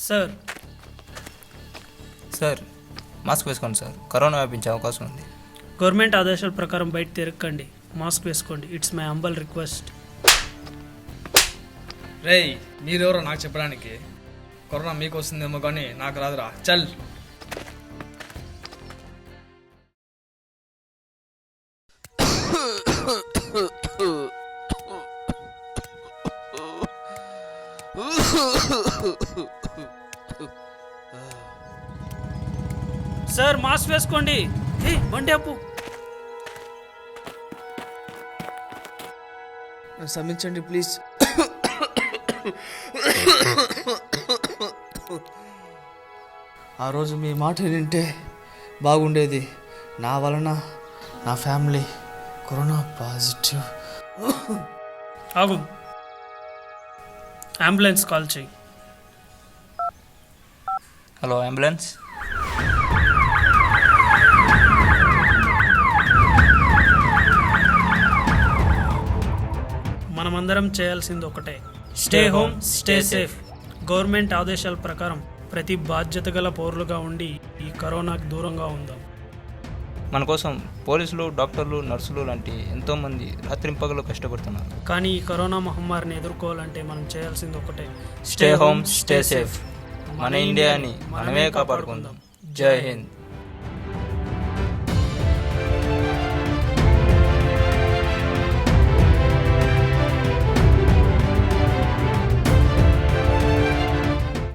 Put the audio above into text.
Sir sir mask వేసుకోండి sir, corona వ్యాపించే అవకాశం ఉంది. గవర్నమెంట్ ఆదేశాల ప్రకారం బయట తిరగకండి, మాస్క్ వేసుకోండి. It's my humble request. రేయ్, మీరెవరో నాకు చెప్పడానికి? కరోనా మీకు వస్తుందేమో కానీ నాకు రాదురా, చల్. సార్ మాస్క్ వేసుకోండి. బండి అప్పు. క్షమించండి ప్లీజ్. ఆ రోజు మీ మాట వింటే బాగుండేది. నా వలన నా ఫ్యామిలీ కరోనా పాజిటివ్. ఆగు, అంబులెన్స్ కాల్ చేయి. Hello ambulance. మనమందరం చేయాల్సింది ఒకటే, stay home, stay safe. Government ఆదేశాల ప్రకారం ప్రతి బాధ్యత గల పౌరులుగా ఉండి ఈ కరోనాకు దూరంగా ఉందాం. మన కోసం పోలీసులు, డాక్టర్లు, నర్సులు లాంటి ఎంతోమంది రాత్రింపగలు కష్టపడుతున్నారు. కానీ ఈ కరోనా మహమ్మారిని ఎదుర్కోవాలంటే మనం చేయాల్సింది ఒకటే, స్టే హోమ్, స్టే సేఫ్. మన ఇండియాని మనమే కాపాడుకుందాం. జై హింద్.